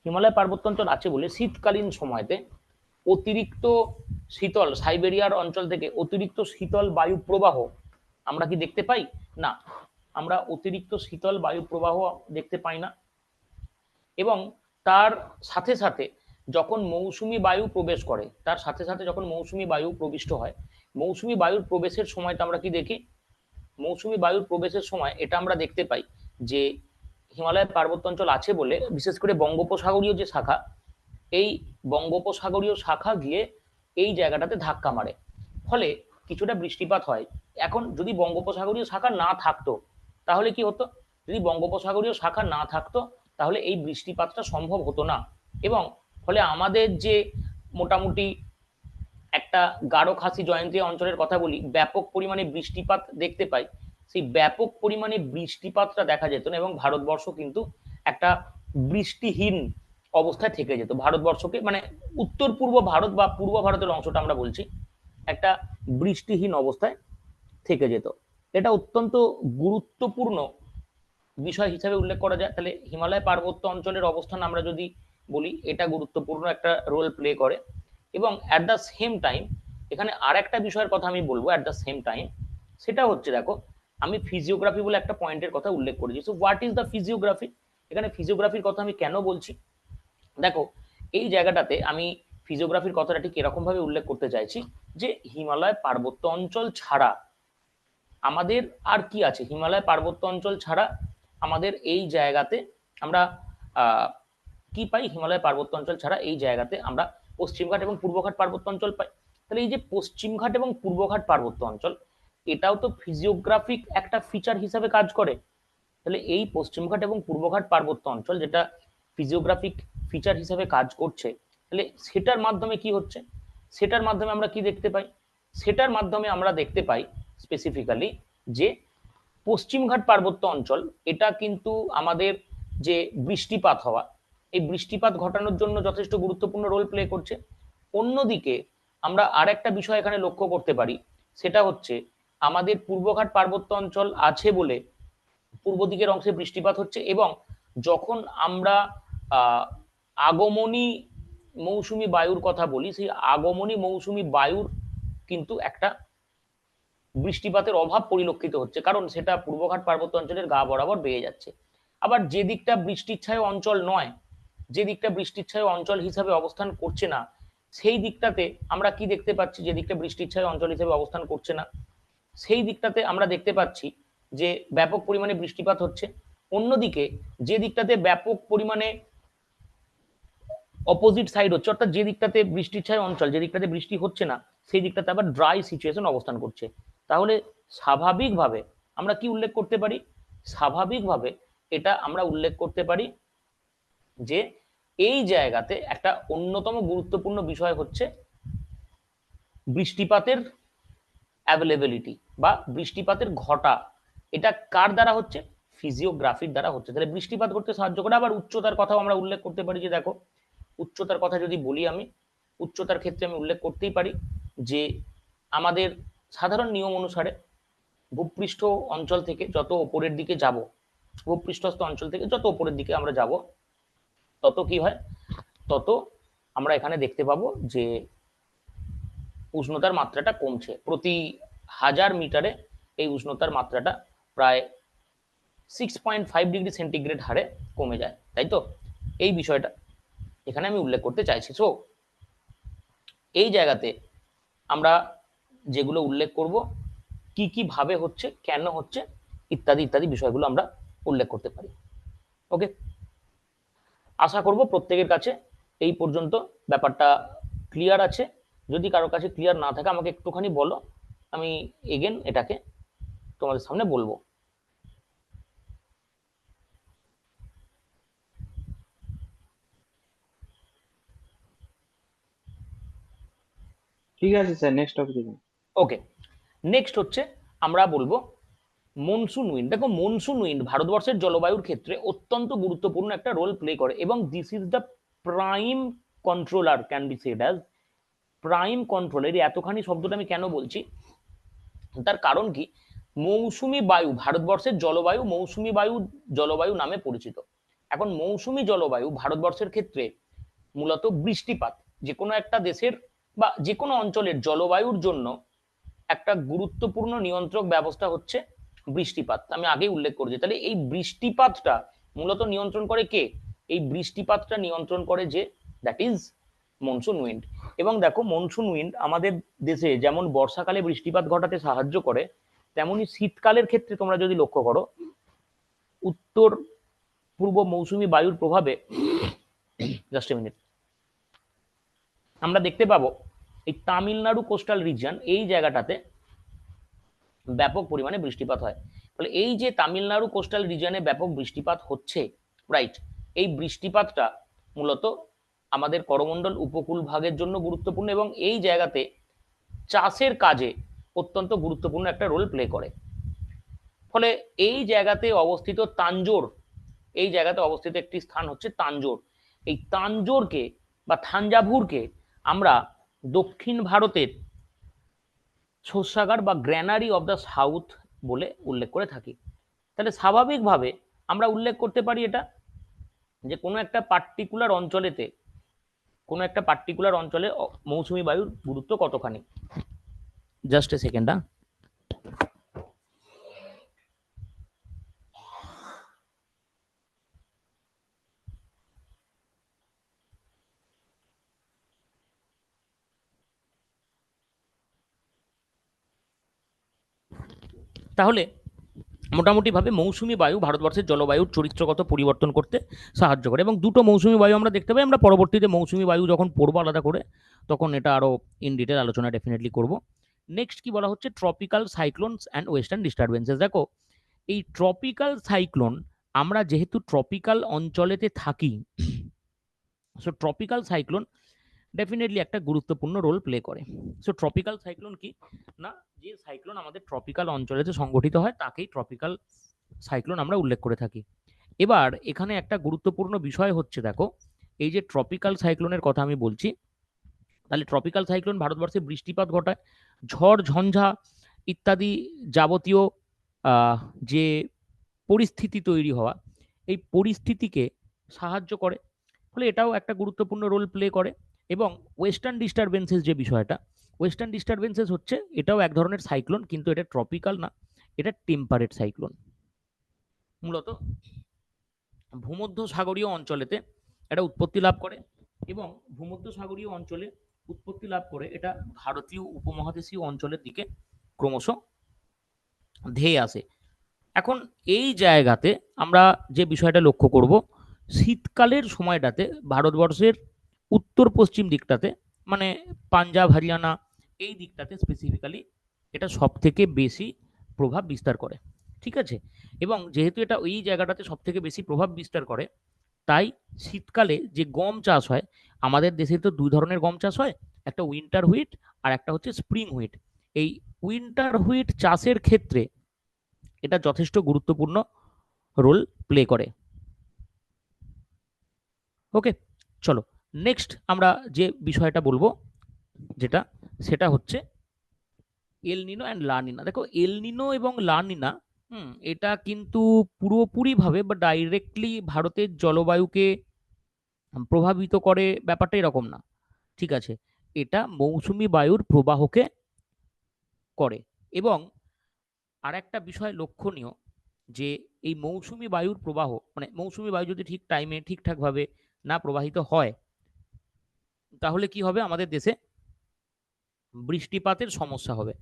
হিমালয় পার্বত্য অঞ্চল আছে বলে শীতকালীন সময়তে অতিরিক্ত শীতল সাইবেরিয়ার অঞ্চল থেকে অতিরিক্ত শীতল বায়ু প্রবাহ আমরা কি দেখতে পাই না, আমরা অতিরিক্ত শীতল বায়ু প্রবাহ দেখতে পাই না। এবং তার সাথে সাথে যখন মৌসুমী বায়ু প্রবেশ করে, তার সাথে সাথে যখন মৌসুমী বায়ু প্রবিষ্ট হয়, মৌসুমী বায়ুর প্রবেশের সময়টা আমরা কি দেখি, মৌসুমী বায়ুর প্রবেশের সময় এটা আমরা দেখতে পাই যে হিমালয় পার্বত্য অঞ্চল আছে বলে বিশেষ করে বঙ্গোপসাগরীয় যে শাখা, এই বঙ্গোপসাগরীয় শাখা গিয়ে এই জায়গাটাতে ধাক্কা মারে, ফলে কিছুটা বৃষ্টিপাত হয়। এখন যদি বঙ্গোপসাগরীয় শাখা না থাকতো তাহলে কি হতো? যদি বঙ্গোপসাগরীয় শাখা না থাকতো তাহলে এই বৃষ্টিপাতটা সম্ভব হতো না, এবং ফলে আমাদের যে মোটামুটি একটা গারো খাসি জয়ন্তী অঞ্চলের কথা বলি, ব্যাপক পরিমাণে বৃষ্টিপাত দেখতে পাই, সেই ব্যাপক পরিমাণে বৃষ্টিপাতটা দেখা যেত না, এবং ভারতবর্ষ কিন্তু একটা বৃষ্টিহীন অবস্থায় থেকে যেত। ভারতবর্ষকে মানে উত্তর পূর্ব ভারত বা পূর্ব ভারতের অংশটা আমরা বলছি, একটা বৃষ্টিহীন অবস্থায় থেকে যেত। এটা অত্যন্ত গুরুত্বপূর্ণ বিষয় হিসাবে উল্লেখ করা যায়। তাহলে হিমালয় পার্বত্য অঞ্চলের অবস্থান আমরা যদি বলি, এটা গুরুত্বপূর্ণ একটা রোল প্লে করে। এবং অ্যাট দ্য সেম টাইম এখানে আর একটা বিষয়ের কথা আমি বলবো অ্যাট দ্য সেম টাইম, সেটা হচ্ছে দেখো, আমি ফিজিওগ্রাফি বলে একটা পয়েন্টের কথা উল্লেখ করেছি। So what is the physiography? এখানে ফিজিওগ্রাফির কথা আমি কেন বলছি, দেখো এই জায়গাটাতে আমি ফিজিওগ্রাফির কথাটা ঠিক এরকম ভাবে উল্লেখ করতে চাইছি যে হিমালয় পার্বত্য অঞ্চল ছাড়া আমাদের আর কি আছে। হিমালয় পার্বত্য অঞ্চল ছাড়া আমাদের এই জায়গাতে আমরা কি পাই? হিমালয় পার্বত্য অঞ্চল ছাড়া এই জায়গাতে আমরা পশ্চিমঘাট এবং পূর্বঘাট পার্বত্য অঞ্চল পাই। তাহলে এই যে পশ্চিমঘাট এবং পূর্বঘাট পার্বত্য অঞ্চল, এটাও তো ফিজিওগ্রাফিক একটা ফিচার হিসাবে কাজ করে। তাহলে এই পশ্চিমঘাট এবং পূর্বঘাট পার্বত্য অঞ্চল যেটা ফিজিওগ্রাফিক ফিচার হিসাবে কাজ করছে, তাহলে সেটার মাধ্যমে কি হচ্ছে? সেটার মাধ্যমে আমরা কি দেখতে পাই? সেটার মাধ্যমে আমরা দেখতে পাই স্পেসিফিক্যালি যে পশ্চিমঘাট পার্বত্য অঞ্চল এটা কিন্তু আমাদের যে বৃষ্টিপাত হওয়া, এই বৃষ্টিপাত ঘটানোর জন্য যথেষ্ট গুরুত্বপূর্ণ রোল প্লে করছে। অন্যদিকে আমরা আর একটা বিষয় এখানে লক্ষ্য করতে পারি, সেটা হচ্ছে আমাদের পূর্বঘাট পার্বত্য অঞ্চল আছে বলে পূর্ব দিকের অংশে বৃষ্টিপাত হচ্ছে, এবং যখন আমরা আগমনী মৌসুমী বায়ুর কথা বলি, সেই আগমনী মৌসুমী বায়ুর কিন্তু একটা বৃষ্টিপাতের অভাব পরিলক্ষিত হচ্ছে, কারণ সেটা পূর্বঘাট পার্বত্য অঞ্চলের গা বরাবর বেয়ে যাচ্ছে। আবার যে দিকটা বৃষ্টিচ্ছায় অঞ্চল নয়, যে দিকটা বৃষ্টিচ্ছায় অঞ্চল হিসাবে অবস্থান করছে না, সেই দিকটাতে আমরা কি দেখতে পাচ্ছি? যে দিকটা বৃষ্টিচ্ছায় অঞ্চল হিসেবে অবস্থান করছে না, সেই দিকটাতে আমরা দেখতে পাচ্ছি যে ব্যাপক পরিমাণে বৃষ্টিপাত হচ্ছে। অন্যদিকে যে দিকটাতে ব্যাপক পরিমাণে অপোজিট সাইড হচ্ছে, অর্থাৎ যে দিকটাতে বৃষ্টিচ্ছায় অঞ্চল, যে দিকটাতে বৃষ্টি হচ্ছে না, সেই দিকটাতে আবার ড্রাই সিচুয়েশন অবস্থান করছে। তাহলে স্বাভাবিকভাবে আমরা কি উল্লেখ করতে পারি? স্বাভাবিকভাবে এটা আমরা উল্লেখ করতে পারি যে এই জায়গাতে একটা অন্যতম গুরুত্বপূর্ণ বিষয় হচ্ছে বৃষ্টিপাতের অ্যাভেলেবিলিটি বা বৃষ্টিপাতের ঘটা। এটা কার দ্বারা হচ্ছে? ফিজিওগ্রাফির দ্বারা হচ্ছে। তাহলে বৃষ্টিপাত করতে সাহায্য করে। আবার উচ্চতার কথাও আমরা উল্লেখ করতে পারি, যে দেখো উচ্চতার কথা যদি বলি, আমি উচ্চতার ক্ষেত্রে আমি উল্লেখ করতেই পারি যে আমাদের সাধারণ নিয়ম অনুসারে ভূপৃষ্ঠ অঞ্চল থেকে যত ওপরের দিকে যাব, ভূপৃষ্ঠস্থ অঞ্চল থেকে যত ওপরের দিকে আমরা যাব, তত কি হয়? তত আমরা এখানে দেখতে পাবো যে উষ্ণতার মাত্রাটা কমছে। প্রতি 1000 মিটারে এই উষ্ণতার মাত্রাটা প্রায় 6.5 ডিগ্রি সেন্টিগ্রেড হারে কমে যায়, তাই তো? এই বিষয়টা এখানে আমি উল্লেখ করতে চাইছি। সো এই জায়গাতে আমরা যেগুলো উল্লেখ করব, কি কি ভাবে হচ্ছে, কেন হচ্ছে, ইত্যাদি ইত্যাদি বিষয়গুলো আমরা উল্লেখ করতে পারি। ওকে, আশা করব প্রত্যেকের কাছে এই পর্যন্ত ব্যাপারটা ক্লিয়ার আছে। যদি কারোর কাছে ক্লিয়ার না থাকে আমাকে একটুখানি বলো, আমি এগেন এটাকে তোমাদের সামনে বলবো। ঠিক আছে স্যার, নেক্সট টপিক। ওকে, নেক্সট হচ্ছে আমরা বলবো মনসুন উইন্ড। দেখো মনসুন উইন্ড ভারতবর্ষের জলবায়ুর ক্ষেত্রে অত্যন্ত গুরুত্বপূর্ণ একটা রোল প্লে করে, এবং this is the prime controller, can be shed as prime controller. এতখানি শব্দটা আমি কেন বলছি, তার কারণ কি? মৌসুমী বায়ু, ভারতবর্ষের জলবায়ু মৌসুমী বায়ু জলবায়ু নামে পরিচিত। এখন মৌসুমী জলবায়ু ভারতবর্ষের ক্ষেত্রে মূলত বৃষ্টিপাত, যে কোনো একটা দেশের বা যে কোনো অঞ্চলের জলবায়ুর জন্য একটা গুরুত্বপূর্ণ নিয়ন্ত্রক ব্যবস্থা হচ্ছে বৃষ্টিপাত। আমি আগেই উল্লেখ করেছি। তাহলে এই বৃষ্টিপাতটা মূলত নিয়ন্ত্রণ করে কে? এই বৃষ্টিপাতটা নিয়ন্ত্রণ করে যে, দ্যাট ইজ মনসুন উইন্ড। এবং দেখো মনসুন উইন্ড আমাদের দেশে যেমন বর্ষাকালে বৃষ্টিপাত ঘটাতে সাহায্য করে, তেমনি শীতকালের ক্ষেত্রে তোমরা যদি লক্ষ্য করো, উত্তর পূর্ব মৌসুমী বায়ুর প্রভাবে জাস্ট এ মিনিট আমরা দেখতে পাবো এই তামিলনাড়ু কোস্টাল রিজিয়ন এই জায়গাটাতে ব্যাপক পরিমাণে বৃষ্টিপাত হয়। ফলে এই যে তামিলনাড়ু কোস্টাল রিজিয়নে ব্যাপক বৃষ্টিপাত হচ্ছে, রাইট, এই বৃষ্টিপাতটা মূলত আমাদের করমণ্ডল উপকূল ভাগের জন্য গুরুত্বপূর্ণ এবং এই জায়গাতে চাষের কাজে অত্যন্ত গুরুত্বপূর্ণ একটা রোল প্লে করে। ফলে এই জায়গাতে অবস্থিত তাঞ্জোর, এই জায়গাতে অবস্থিত একটি স্থান হচ্ছে তাঞ্জোর। এই তাঞ্জোরকে বা থাঞ্জাভুরকে আমরা দক্ষিণ ভারতের শস্যাগার বা গ্র্যানারি অফ দ্য সাউথ বলে উল্লেখ করে থাকি। তাহলে স্বাভাবিকভাবে আমরা উল্লেখ করতে পারি এটা যে কোনো একটা পার্টিকুলার অঞ্চলে মৌসুমী বায়ুর গুরুত্ব কতখানি। Just a second. তাহলে মোটামুটিভাবে মৌসুমী বায়ু ভারতবর্ষের জলবায়ুর চরিত্রগত পরিবর্তন করতে সাহায্য করে এবং দুটো মৌসুমী বায়ু আমরা দেখতে পাই। আমরা পরবর্তীতে মৌসুমী বায়ু যখন পড়বো আলাদা করে তখন এটা আরো ইন ডিটেল আলোচনা ডেফিনেটলি করব। নেক্সট কি বলা হচ্ছে, tropical cyclones and western disturbances. দেখো এই ট্রপিক্যাল সাইক্লোন, আমরা যেহেতু ট্রপিক্যাল অঞ্চলেতে থাকি, সো ট্রপিক্যাল সাইক্লোন ডেফিনেটলি একটা গুরুত্বপূর্ণ রোল প্লে করে। সো ট্রপিক্যাল সাইক্লোন কি না, যে সাইক্লোন আমাদের ট্রপিক্যাল অঞ্চলেতে সংগঠিত হয় তাকেই ট্রপিক্যাল সাইক্লোন আমরা উল্লেখ করে থাকি। এবার এখানে একটা গুরুত্বপূর্ণ বিষয় হচ্ছে, দেখো এই যে ট্রপিক্যাল সাইক্লোনের কথা আমি বলছি, তাহলে ট্রপিক্যাল সাইক্লোন ভারতবর্ষে বৃষ্টিপাত ঘটায়, ঝড় ঝঞ্ঝা ইত্যাদি যাবতীয় যে পরিস্থিতি তৈরি হওয়া, এই পরিস্থিতিকে সাহায্য করে। ফলে এটাও একটা গুরুত্বপূর্ণ রোল প্লে করে। এবং ওয়েস্টার্ন ডিস্টারবেন্সেস যে বিষয়টা, ওয়েস্টার্ন ডিস্টারবেন্সেস হচ্ছে এটাও এক ধরনের সাইক্লোন, কিন্তু এটা ট্রপিক্যাল না, এটা টেম্পারেট সাইক্লোন। মূলত ভূমধ্য সাগরীয় অঞ্চলেতে এটা উৎপত্তি লাভ করে এবং ভূমধ্য সাগরীয় অঞ্চলে উৎপত্তি লাভ করে এটা ভারতীয় উপমহাদেশীয় অঞ্চলের দিকে ক্রমশ ধেয়ে আসে। এখন এই জায়গাতে আমরা যে বিষয়টা লক্ষ্য করব, শীতকালের সময়টাতে ভারতবর্ষের উত্তর পশ্চিম দিকটাতে, মানে পাঞ্জাব হরিয়ানা এই দিকটাতে স্পেসিফিক্যালি এটা সব থেকে বেশি প্রভাব বিস্তার করে, ঠিক আছে। এবং যেহেতু এটা ওই জায়গাটাতে সব থেকে বেশি প্রভাব বিস্তার করে, তাই শীতকালে যে গম চাষ হয়, আমাদের দেশে তো দুই ধরনের গম চাষ হয়, একটা উইন্টার হুইট আর একটা হচ্ছে স্প্রিং হুইট। এই উইন্টার হুইট চাষের ক্ষেত্রে এটা যথেষ্ট গুরুত্বপূর্ণ রোল প্লে করে। ওকে, চলো নেক্সট আমরা যে বিষয়টা বলবো যেটা, সেটা হচ্ছে এল নিনো অ্যান্ড লা নিনা। দেখো এল নিনো এবং লা নিনা, এটা কিন্তু পুরোপুরিভাবে বা ডাইরেক্টলি ভারতের জলবায়ুকে প্রভাবিত করে ব্যাপারটা এরকম না, ঠিক আছে। এটা মৌসুমী বায়ুর প্রবাহকে করে। এবং আর একটা বিষয় লক্ষণীয় যে এই মৌসুমী বায়ুর প্রবাহ, মানে মৌসুমী বায়ু যদি ঠিক টাইমে ঠিকঠাকভাবে না প্রবাহিত হয়, তাহলে কি হবে, আমাদের দেশে বৃষ্টিপাতের সমস্যা হবে।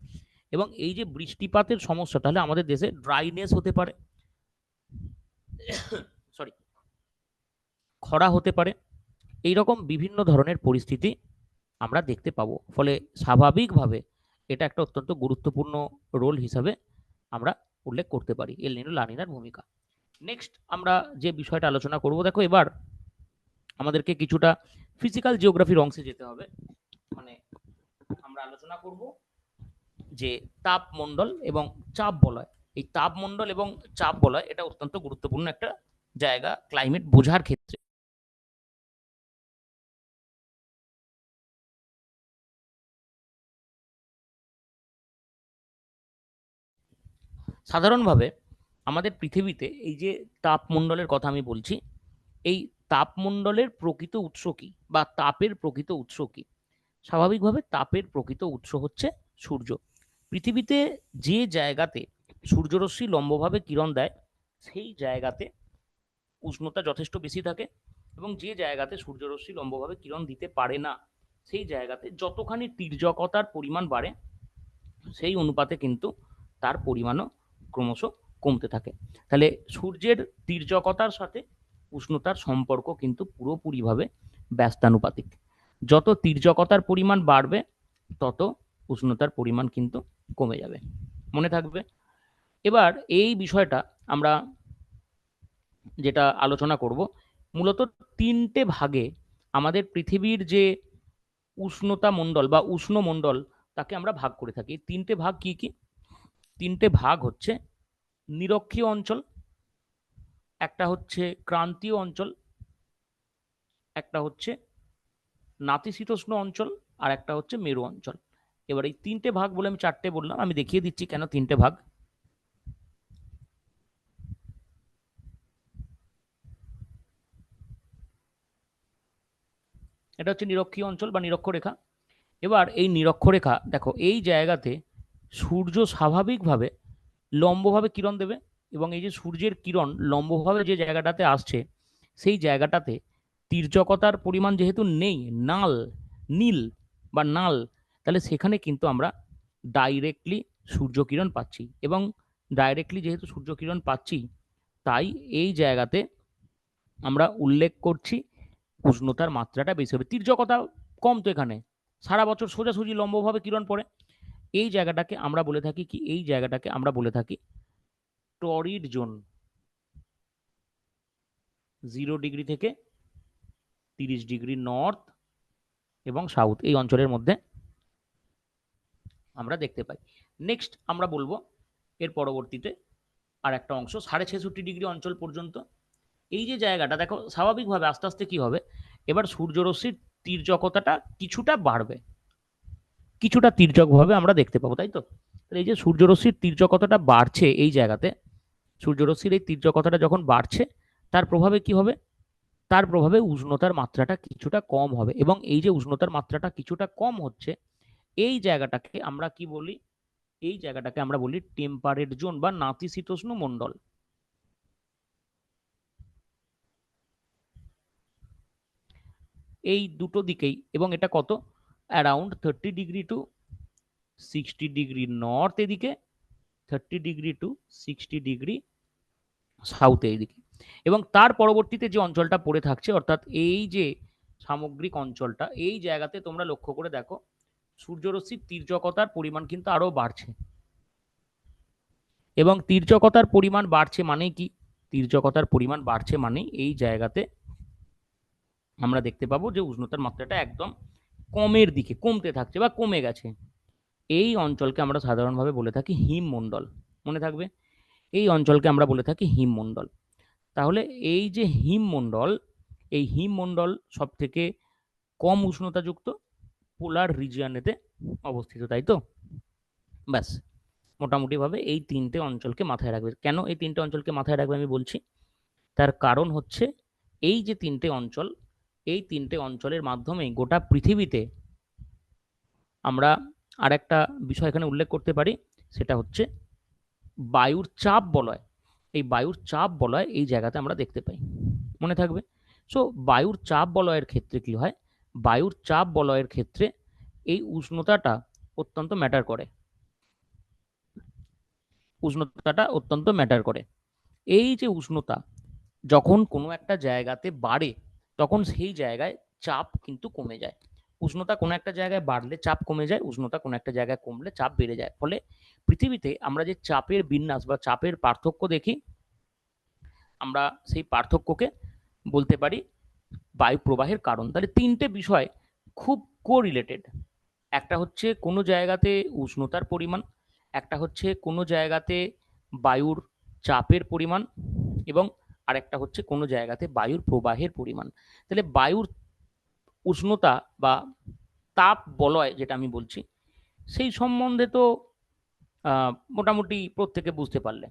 এবং এই যে বৃষ্টিপাতের সমস্যা, তাহলে আমাদের দেশে ড্রাইনেস হতে পারে, সরি, খরা হতে পারে, এইরকম বিভিন্ন ধরনের পরিস্থিতি আমরা দেখতে পাবো। ফলে স্বাভাবিকভাবে এটা একটা অত্যন্ত গুরুত্বপূর্ণ রোল হিসাবে আমরা উল্লেখ করতে পারি এল নিনো লা নিনার ভূমিকা। নেক্সট আমরা যে বিষয়টা আলোচনা করব, দেখো এবার আমাদেরকে কিছুটা ফিজিক্যাল জিওগ্রাফির অংশে যেতে হবে। মানে আমরা আলোচনা করব যে তাপমণ্ডল এবং চাপ বলয়। এই তাপমণ্ডল এবং চাপ বলয় এটা অত্যন্ত গুরুত্বপূর্ণ একটা জায়গা ক্লাইমেট বোঝার ক্ষেত্রে। সাধারণভাবে আমাদের পৃথিবীতে এই যে তাপমণ্ডলের কথা আমি বলছি, এই তাপমণ্ডলের প্রকৃত উৎস কি বা তাপের প্রকৃত উৎস কি? স্বাভাবিকভাবে তাপের প্রকৃত উৎস হচ্ছে সূর্য। পৃথিবীতে যে জায়গাতে সূর্যরশ্মি লম্বভাবে কিরণ দেয়, সেই জায়গাতে উষ্ণতা যথেষ্ট বেশি থাকে, এবং যে জায়গাতে সূর্যরশ্মি লম্বভাবে কিরণ দিতে পারে না, সেই জায়গাতে যতখানি তির্যকতার পরিমাণ বাড়ে, সেই অনুপাতে কিন্তু তার পরিমাণও ক্রমশ কমতে থাকে। তাহলে সূর্যের তির্যকতার সাথে উষ্ণতার সম্পর্ক কিন্তু পুরোপুরিভাবে ব্যস্তানুপাতিক। যত তির্যকতার পরিমাণ বাড়বে তত উষ্ণতার পরিমাণ কিন্তু কমে যাবে, মনে থাকবে। এবার এই বিষয়টা আমরা যেটা আলোচনা করব, মূলত তিনটে ভাগে আমাদের পৃথিবীর যে উষ্ণতা মণ্ডল বা উষ্ণ মণ্ডল তাকে আমরা ভাগ করে থাকি। তিনটে ভাগ কি কি? তিনটে ভাগ হচ্ছে নিরক্ষীয় অঞ্চল, একটা হচ্ছে ক্রান্তীয় অঞ্চল, একটা হচ্ছে নাতিশীতোষ্ণ অঞ্চল, আর একটা হচ্ছে মেরু অঞ্চল। এবার এই তিনটে ভাগ বলে আমি চারটে বললাম, আমি দেখিয়ে দিচ্ছি কেন তিনটে ভাগ। এটা হচ্ছে নিরক্ষীয় অঞ্চল বা নিরক্ষরেখা। এবার এই নিরক্ষরেখা দেখো, এই জায়গাতে সূর্য স্বাভাবিকভাবে লম্বভাবে কিরণ দেবে, এবং এই যে সূর্যের কিরণ লম্বভাবে যে জায়গাটাতে আসছে সেই জায়গাটাতে তির্যকতার পরিমাণ যেহেতু নেই, নাল, নীল বা নাল, তাহলে সেখানে কিন্তু আমরা ডাইরেক্টলি সূর্যকিরণ পাচ্ছি, এবং ডাইরেক্টলি যেহেতু সূর্যকিরণ পাচ্ছি তাই এই জায়গাতে আমরা উল্লেখ করছি উষ্ণতার মাত্রাটা বেশি হবে। তির্যকতা কম তো এখানে, সারা বছর সোজাসুজি লম্বভাবে কিরণ পড়ে। এই জায়গাটাকে আমরা বলে থাকি কি? এই জায়গাটাকে আমরা বলে থাকি টরিড জোন। 0 ডিগ্রি থেকে 30 ডিগ্রি নর্থ এবং সাউথ এই অঞ্চলের মধ্যে আমরা দেখতে পাই। নেক্সট আমরা বলবো এর পরবর্তীতে আর একটা অংশ 66.5 ডিগ্রি অঞ্চল পর্যন্ত। এই যে জায়গাটা দেখো, স্বাভাবিকভাবে আস্তে আস্তে কি হবে, এবার সূর্যরশ্মির তির্যকতাটা কিছুটা বাড়বে, কিছুটা তির্যকভাবে আমরা দেখতে পাবো, তাই তো? এই যে সূর্যরশ্মির তির্যকতাটা বাড়ছে এই জায়গাতে, সূর্যরশ্মির এই তির্যকতাটা যখন বাড়ছে তার প্রভাবে কি হবে? তার প্রভাবে উষ্ণতার মাত্রাটা কিছুটা কম হবে, এবং এই যে উষ্ণতার মাত্রাটা কিছুটা কম হচ্ছে এই জায়গাটাকে আমরা কি বলি? এই জায়গাটাকে আমরা বলি টেম্পারেট জোন বা নাতিশীতোষ্ণ মণ্ডল। এই দুটো দিকেই, এবং এটা কত? Around 30 degree to 60 degree north এদিকে, 30 ডিগ্রি টু 60 ডিগ্রি সাউথ এইদিকে। এবং তার পরবর্তীতে যে অঞ্চলটা পড়ে থাকছে, অর্থাৎ এই যে সামগ্রিক অঞ্চলটা, এই জায়গাতে তোমরা লক্ষ্য করে দেখো সূর্যরশ্মির তির্যকতার পরিমাণ কিন্তু আরো বাড়ছে, এবং তির্যকতার পরিমাণ বাড়ছে মানে কি? তির্যকতার পরিমাণ বাড়ছে মানে এই জায়গাতে আমরা দেখতে পাবো যে উষ্ণতার মাত্রাটা একদম কমের দিকে, কমতে থাকছে বা কমে গেছে। এই অঞ্চলকে আমরা সাধারণভাবে বলে থাকি হিমমণ্ডল, মনে থাকবে। এই অঞ্চলকে আমরা বলে থাকি হিমমণ্ডল। তাহলে এই যে হিমমণ্ডল, এই হিমমণ্ডল সব থেকে কম উষ্ণতাযুক্ত পোলার রিজিয়নেতে অবস্থিত, তাই তো? ব্যাস, মোটামুটিভাবে এই তিনটে অঞ্চলকে মাথায় রাখবে। কেন এই তিনটে অঞ্চলকে মাথায় রাখবে আমি বলছি, তার কারণ হচ্ছে এই যে তিনটে অঞ্চল, এই তিনটে অঞ্চলের মাধ্যমেই গোটা পৃথিবীতে আমরা আরেকটা বিষয় এখানে উল্লেখ করতে পারি, সেটা হচ্ছে বায়ুর চাপ বলয়। এই বায়ুর চাপ বলয় এই জায়গাতে আমরা দেখতে পাই, মনে থাকবে। সো বায়ুর চাপ বলয়ের ক্ষেত্রে কি হয়? বায়ুর চাপ বলয়ের ক্ষেত্রে এই উষ্ণতাটা অত্যন্ত ম্যাটার করে, উষ্ণতাটা অত্যন্ত ম্যাটার করে। এই যে উষ্ণতা যখন কোনো একটা জায়গাতে বাড়ে তখন সেই জায়গায় চাপ কিন্তু কমে যায়। উষ্ণতা কোনো একটা জায়গায় বাড়লে চাপ কমে যায়, উষ্ণতা কোনো একটা জায়গায় কমলে চাপ বেড়ে যায়। ফলে পৃথিবীতে আমরা যে চাপের বিন্যাস বা চাপের পার্থক্য দেখি, আমরা সেই পার্থক্যকে বলতে পারি বায়ু প্রবাহের কারণ। তাহলে তিনটে বিষয় খুব কোরিলেটেড। একটা হচ্ছে কোনো জায়গাতে উষ্ণতার পরিমাণ, একটা হচ্ছে কোনো জায়গাতে বায়ুর চাপের পরিমাণ, এবং আরেকটা হচ্ছে কোনো জায়গাতে বায়ুর প্রবাহের পরিমাণ। তাহলে বায়ুর উষ্ণতা বা তাপ বলয় যেটা আমি বলছি, সেই সম্বন্ধে তো মোটামুটি প্রত্যেকে বুঝতে পারলে।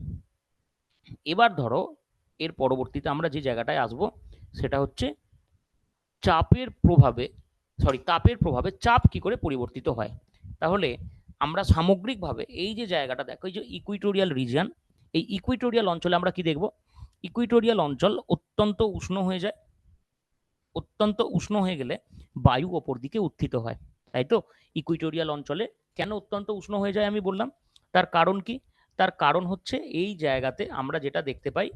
এবার ধরো এর পরবর্তীতে আমরা যে জায়গাটায় আসব সেটা হচ্ছে চাপের প্রভাবে, তাপের প্রভাবে চাপ কি করে পরিবর্তিত হয়। তাহলে আমরা সামগ্রিকভাবে এই যে জায়গাটা দেখো, এই যে ইকুইটোরিয়াল রিজিয়ন, এই ইকুইটোরিয়াল অঞ্চলে আমরা কি দেখব? ইকুইটোরিয়াল অঞ্চল অত্যন্ত উষ্ণ হয়ে যায়, অত্যন্ত উষ্ণ হয়ে গেলে বায়ু ওপর দিকে উত্থিত হয়, তাই তো? ইকুইটোরিয়াল অঞ্চলে কেন অত্যন্ত উষ্ণ হয়ে যায় আমি বললাম, তার কারণ কি? তার কারণ হচ্ছে এই জায়গাতে আমরা যেটা দেখতে পাই,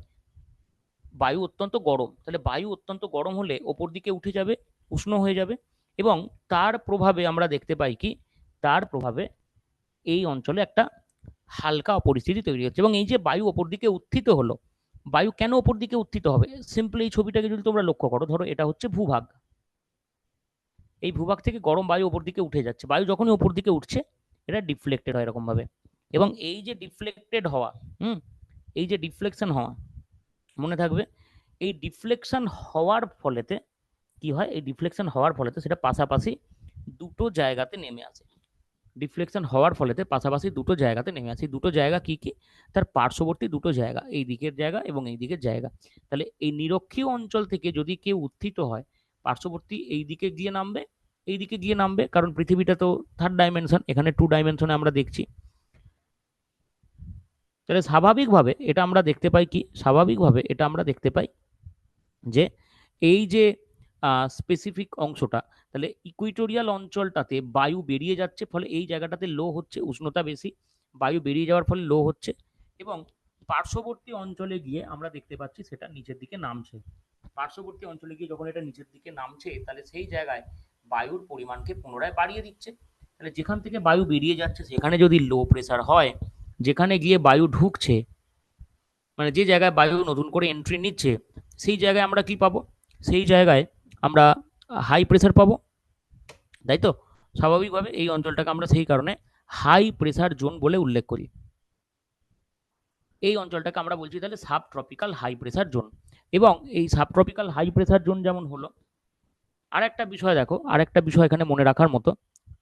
বায়ু অত্যন্ত গরম, তাহলে বায়ু অত্যন্ত গরম হলে ওপর দিকে উঠে যাবে, উষ্ণ হয়ে যাবে, এবং তার প্রভাবে আমরা দেখতে পাই কি, তার প্রভাবে এই অঞ্চলে একটা হালকা পরিস্থিতি তৈরি হচ্ছে। এবং এই যে বায়ু ওপর দিকে উত্থিত হলো, বায়ু কেন ওপর দিকে উত্থিত হবে? সিম্পলি এই ছবিটাকে যদি তোমরা লক্ষ্য করো, ধরো এটা হচ্ছে ভূভাগ, এই ভূভাগ থেকে গরম বায়ু ওপর দিকে উঠে যাচ্ছে, বায়ু যখনই ওপর দিকে উঠছে এটা ডিফ্লেক্টেড হয় এরকম ভাবে, এবং এই যে ডিফ্লেক্টেড হওয়া, এই যে ডিফ্লেকশন হওয়া, মনে থাকবে, এই ডিফ্লেকশন হওয়ার ফলেতে কি হয়, এই ডিফ্লেকশন হওয়ার ফলেতে সেটা পাশাপাশি দুটো জায়গাতে নেমে আসে। ডিফ্লেকশন হওয়ার ফলেতে পাশাপাশি দুটো জায়গাতে নেমে আসে। দুটো জায়গা কি কি? তার পার্শ্ববর্তী দুটো জায়গা, এই দিকের জায়গা এবং এই দিকের জায়গা। তাহলে এই নিরক্ষীয় অঞ্চল থেকে যদি কেউ উত্থিত হয়, পার্শ্ববর্তী এই দিকে গিয়ে নামবে, এই দিকে গিয়ে নামবে, কারণ পৃথিবীটা তো থার্ড ডাইমেনশন, এখানে টু ডাইমেনশনে আমরা দেখছি। তাহলে স্বাভাবিকভাবে এটা আমরা দেখতে পাই কি, স্বাভাবিকভাবে এটা আমরা দেখতে পাই যে এই যে স্পেসিফিক অংশটা, তাহলে ইকুইটোরিয়াল অঞ্চলটাতে বায়ু বেরিয়ে যাচ্ছে, ফলে এই জায়গাটাতে লো হচ্ছে, উষ্ণতা বেশি, বায়ু বেরিয়ে যাওয়ার ফলে লো হচ্ছে, এবং পার্শ্ববর্তী অঞ্চলে গিয়ে আমরা দেখতে পাচ্ছি সেটা নিচের দিকে নামছে। পার্শ্ববর্তী অঞ্চলে গিয়ে যখন এটা নিচের দিকে নামছে, তাহলে সেই জায়গায় বায়ুর পরিমাণকে পুনরায় বাড়িয়ে দিচ্ছে। তাহলে যেখান থেকে বায়ু বেরিয়ে যাচ্ছে সেখানে যদি লো প্রেসার হয়, যেখানে গিয়ে বায়ু ঢুকছে, মানে যে জায়গায় বায়ু নতুন করে এন্ট্রি নিচ্ছে, সেই জায়গায় আমরা কি পাবো? সেই জায়গায় আমরা হাই প্রেসার পাবো, তাই তো? স্বাভাবিকভাবে এই অঞ্চলটাকে আমরা সেই কারণে হাই প্রেসার জোন বলে উল্লেখ করি। এই অঞ্চলটাকে আমরা বলছি তাহলে subtropical high pressure zone. এবং এই subtropical high pressure zone যেমন হলো, আর একটা বিষয় দেখো, আর একটা বিষয় এখানে মনে রাখার মতো,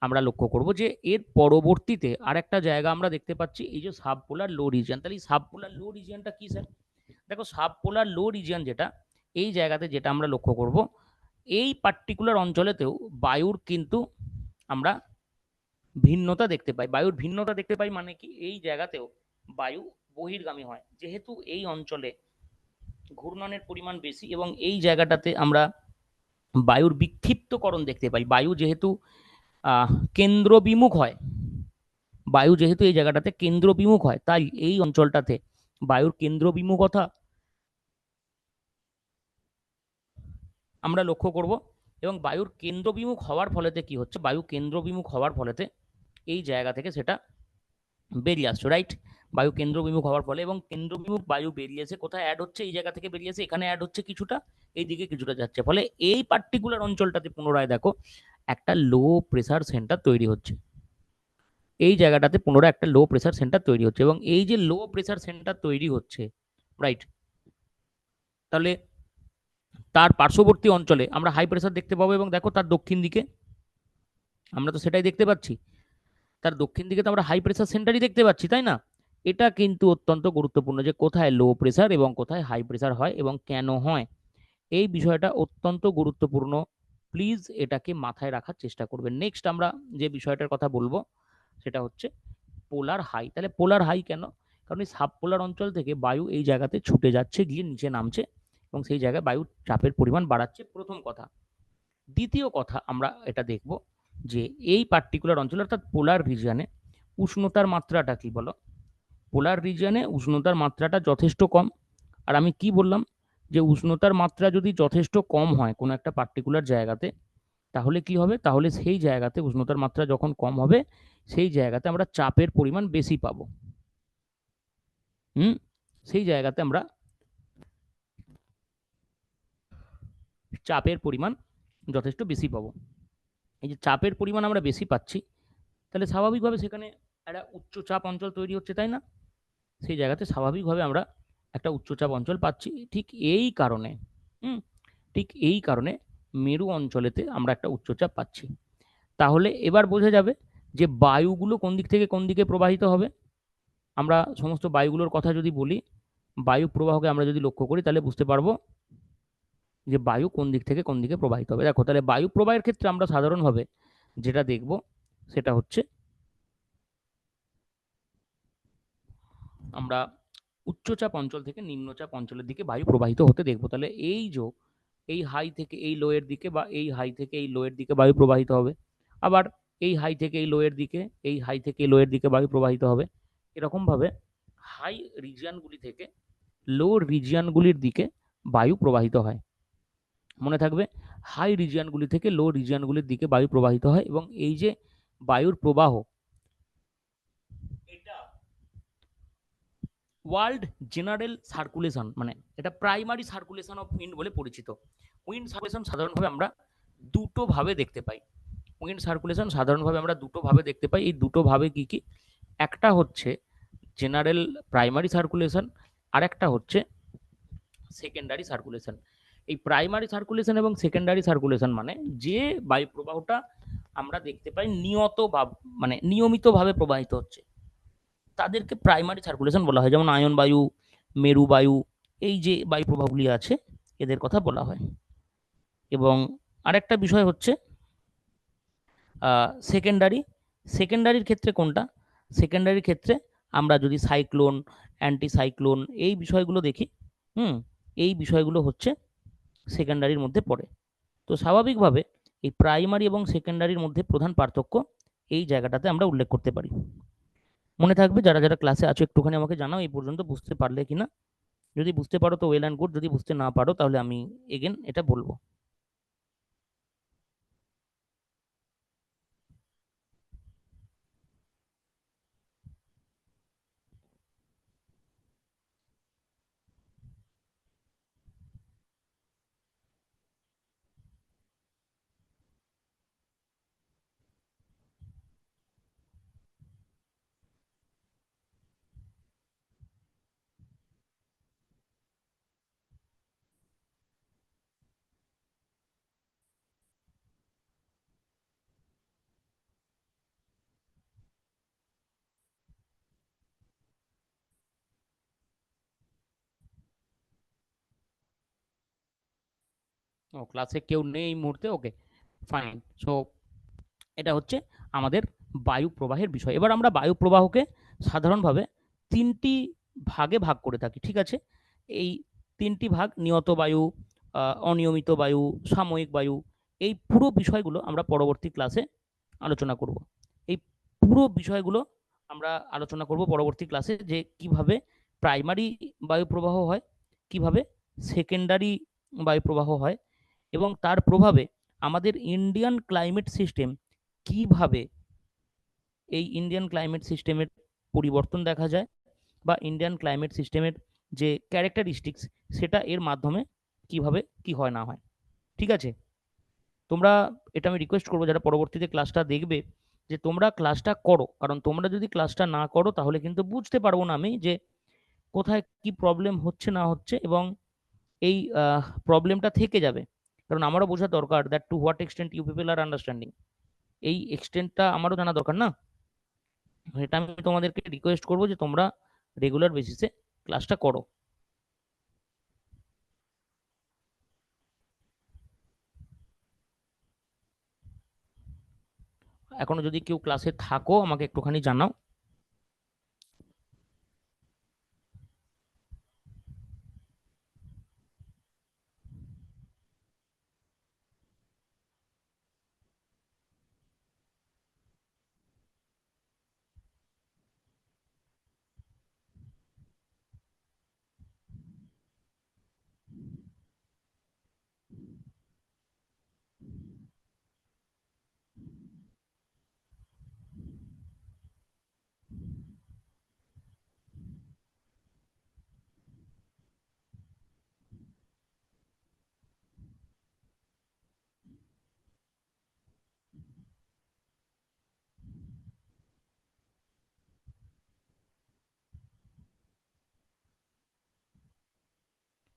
আমরা লক্ষ্য করব যে এর পরবর্তীতে আর একটা জায়গা আমরা দেখতে পাচ্ছি, এই যে সাবপোলার লো রিজিয়ন। তাহলে এই সাবপোলার লো রিজিয়নটা কি স্যার? দেখো সাবপোলার লো রিজিয়ন যেটা, এই জায়গাতে যেটা আমরা লক্ষ্য করব, এই পার্টিকুলার অঞ্চলেতেও বায়ুর কিন্তু আমরা ভিন্নতা দেখতে পাই। বায়ুর ভিন্নতা দেখতে পাই মানে কি, এই জায়গাতেও বায়ু বহির্গামী হয়, যেহেতু এই অঞ্চলে ঘূর্ণনের পরিমাণ বেশি, এবং এই জায়গাটাতে আমরা বায়ুর বিক্ষিপ্তকরণ দেখতে পাই। বায়ু যেহেতু কেন্দ্রবিমুখ হয়, বায়ু যেহেতু এই জায়গাটাতে কেন্দ্রবিমুখ হয়, তাই এই অঞ্চলটাতে বায়ুর কেন্দ্রবিমুখতা আমরা লক্ষ্য করব। এবং বায়ুর কেন্দ্রবিমুখ হওয়ার ফলেতে কি হচ্ছে, বায়ু কেন্দ্রবিমুখ হওয়ার ফলেতে এই জায়গা থেকে সেটা বেরিয়ে আসছে, রাইট? বায়ু কেন্দ্রবিমুখ হওয়ার ফলে, এবং কেন্দ্রবিমুখ বায়ু বেরিয়ে এসে কোথায় অ্যাড হচ্ছে, এই জায়গা থেকে বেরিয়ে এসে এখানে অ্যাড হচ্ছে কিছুটা, এইদিকে কিছুটা যাচ্ছে, ফলে এই পার্টিকুলার অঞ্চলটাতে পুনরায় দেখো একটা লো প্রেসার সেন্টার তৈরি হচ্ছে। এই জায়গাটাতে পুনরায় একটা লো প্রেসার সেন্টার তৈরি হচ্ছে, এবং এই যে লো প্রেসার সেন্টার তৈরি হচ্ছে, রাইট, তাহলে তার পার্শ্ববর্তী অঞ্চলে আমরা হাই প্রেসার দেখতে পাবো। এবং দেখো তার দক্ষিণ দিকে আমরা তো সেটাই দেখতে পাচ্ছি, তার দক্ষিণ দিকে তো আমরা হাই প্রেসার সেন্টারই দেখতে পাচ্ছি, তাই না? এটা কিন্তু অত্যন্ত গুরুত্বপূর্ণ যে কোথায় লো প্রেসার এবং কোথায় হাই প্রেসার হয় এবং কেন হয়, এই বিষয়টা অত্যন্ত গুরুত্বপূর্ণ। প্লিজ এটাকে মাথায় রাখার চেষ্টা করবেন। নেক্সট আমরা যে বিষয়টার কথা বলবো সেটা হচ্ছে পোলার হাই। তাহলে পোলার হাই কেন? কারণ এই সাব পোলার অঞ্চল থেকে বায়ু এই জায়গাতে ছুটে যাচ্ছে, গিয়ে নিচে নামছে, এবং সেই জায়গায় বায়ুর চাপের পরিমাণ বাড়াচ্ছে, প্রথম কথা। দ্বিতীয় কথা আমরা এটা দেখব যে এই পার্টিকুলার অঞ্চল অর্থাৎ পোলার রিজিয়নে উষ্ণতার মাত্রাটা কি বলো? পোলার রিজিয়নে উষ্ণতার মাত্রাটা যথেষ্ট কম। আর আমি কি বললাম, যে উষ্ণতার মাত্রা যদি যথেষ্ট কম হয় কোনো একটা পার্টিকুলার জায়গাতে, তাহলে কি হবে? তাহলে সেই জায়গাতে উষ্ণতার মাত্রা যখন কম হবে, সেই জায়গাতে আমরা চাপের পরিমাণ বেশি পাবো। সেই জায়গাতে আমরা চাপের পরিমাণ যথেষ্ট বেশি পাবো। এই যে চাপের পরিমাণ আমরা বেশি পাচ্ছি, তাহলে স্বাভাবিকভাবে সেখানে একটা উচ্চচাপ অঞ্চল তৈরি হচ্ছে, তাই না? সেই জায়গাতে স্বাভাবিকভাবে আমরা একটা উচ্চচাপ অঞ্চল পাচ্ছি। ঠিক এই কারণে ঠিক এই কারণে মেরু অঞ্চলেতে আমরা একটা উচ্চচাপ পাচ্ছি। তাহলে এবার বোঝা যাবে যে বায়ুগুলো কোন দিক থেকে কোন দিকে প্রবাহিত হবে। আমরা সমস্ত বায়ুগুলোর কথা যদি বলি, বায়ু প্রবাহকে আমরা যদি লক্ষ্য করি, তাহলে বুঝতে পারবো যে বায়ু কোন দিক থেকে কোন দিকে প্রবাহিত হবে। দেখো, তাহলে বায়ু প্রবাহের ক্ষেত্রে আমরা সাধারণভাবে যেটা দেখব সেটা হচ্ছে আমরা উচ্চচাপ অঞ্চল থেকে নিম্নচাপ অঞ্চলের দিকে বায়ু প্রবাহিত হতে দেখবো। তাহলে এই যে এই হাই থেকে এই লোয়ের দিকে, বা এই হাই থেকে এই লোয়ের দিকে বায়ু প্রবাহিত হবে, আবার এই হাই থেকে এই লোয়ের দিকে, এই হাই থেকে এই লোয়ের দিকে বায়ু প্রবাহিত হবে। এরকম ভাবে হাই রিজিয়নগুলি থেকে লো রিজিয়নগুলির দিকে বায়ু প্রবাহিত হয়। মনে থাকবে, হাই রিজিয়নগুলি থেকে লো রিজিয়নগুলির দিকে বায়ু প্রবাহিত হয়, এবং এই যে বায়ুর প্রবাহ, এটা ওয়ার্ল্ড জেনারেল সার্কুলেশন, মানে এটা প্রাইমারি সার্কুলেশন অফ উইন্ড বলে পরিচিত। উইন্ড সার্কুলেশন সাধারণভাবে আমরা দুটো ভাবে দেখতে পাই। উইন্ড সার্কুলেশন সাধারণভাবে আমরা দুটো ভাবে দেখতে পাই। এই দুটো ভাবে কি কি? একটা হচ্ছে জেনারেল প্রাইমারি সার্কুলেশন, আর একটা হচ্ছে সেকেন্ডারি সার্কুলেশন। এই প্রাইমারি সার্কুলেশন এবং সেকেন্ডারি সার্কুলেশন মানে যে বায়ু প্রবাহটা আমরা দেখতে পাই মানে নিয়মিতভাবে প্রবাহিত হচ্ছে, তাদেরকে প্রাইমারি সার্কুলেশন বলা হয়। যেমন আয়ন বায়ু, মেরু বায়ু, এই যে বায়ু প্রবাহগুলি আছে এদের কথা বলা হয়। এবং আরেকটা বিষয় হচ্ছে সেকেন্ডারি। সেকেন্ডারির ক্ষেত্রে কোনটা? সেকেন্ডারির ক্ষেত্রে আমরা যদি সাইক্লোন, অ্যান্টি সাইক্লোন এই বিষয়গুলো দেখি, এই বিষয়গুলো হচ্ছে সেকেন্ডারির মধ্যে পড়ে। তো স্বাভাবিকভাবে এই প্রাইমারি এবং সেকেন্ডারির মধ্যে প্রধান পার্থক্য এই জায়গাটাতে আমরা উল্লেখ করতে পারি। মনে থাকবে, যারা যারা ক্লাসে আছো একটুখানি আমাকে জানাও এই পর্যন্ত বুঝতে পারলে কিনা। যদি বুঝতে পারো তো ওয়েল অ্যান্ড গুড, যদি বুঝতে না পারো তাহলে আমি এগেন এটা বলবো। ও, ক্লাসে কেউ নেই এই মুহূর্তে, ওকে ফাইন। সো এটা হচ্ছে আমাদের বায়ু প্রবাহের বিষয়। এবার আমরা বায়ু প্রবাহকে সাধারণভাবে তিনটি ভাগে ভাগ করে থাকি, ঠিক আছে? এই তিনটি ভাগ, নিয়ত বায়ু, অনিয়মিত বায়ু, সাময়িক বায়ু, এই পুরো বিষয়গুলো আমরা পরবর্তী ক্লাসে আলোচনা করব। এই পুরো বিষয়গুলো আমরা আলোচনা করব পরবর্তী ক্লাসে, যে কিভাবে প্রাইমারি বায়ু প্রবাহ হয়, কিভাবে সেকেন্ডারি বায়ু প্রবাহ হয়, এবং তার প্রভাবে আমাদের ইন্ডিয়ান ক্লাইমেট সিস্টেম কিভাবে, এই ইন্ডিয়ান ক্লাইমেট সিস্টেমের পরিবর্তন দেখা যায়, বা ইন্ডিয়ান ক্লাইমেট সিস্টেমের যে ক্যারেক্টারিস্টিক্স সেটা এর মাধ্যমে কিভাবে কি হয় না হয়। ঠিক আছে? তোমরা, এটা আমি রিকোয়েস্ট করবো যারা পরবর্তীতে ক্লাসটা দেখবে, যে তোমরা ক্লাসটা করো, কারণ তোমরা যদি ক্লাসটা না করো তাহলে কিন্তু বুঝতে পারবো না আমি যে কোথায় কি প্রবলেম হচ্ছে না হচ্ছে, এবং এই প্রবলেমটা থেকে যাবে। কারণ আমারও বোঝা দরকার that to what extent you people are understanding, এই এক্সটেন্টটা আমারও জানা দরকার না। এটা আমি তোমাদেরকে রিকোয়েস্ট করবো যে তোমরা রেগুলার বেসিসে ক্লাসটা করো। এখনো যদি কেউ ক্লাসে থাকো আমাকে একটুখানি জানাও।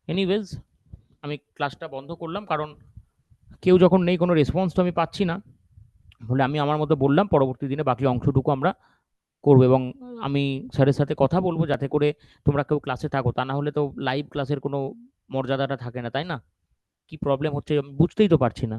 এনিওয়েজ, আমি ক্লাসটা বন্ধ করলাম, কারণ কেউ যখন নেই, কোনো রেসপন্স তো আমি পাচ্ছি না, বলে আমি আমার মতো বললাম। পরবর্তী দিনে বাকি অংশটুকু আমরা করবো, এবং আমি স্যারের সাথে কথা বলবো যাতে করে তোমরা কেউ ক্লাসে থাকো। তা না হলে তো লাইভ ক্লাসের কোনো মর্যাদাটা থাকে না, তাই না? কি প্রবলেম হচ্ছে আমি বুঝতেই তো পারছি না।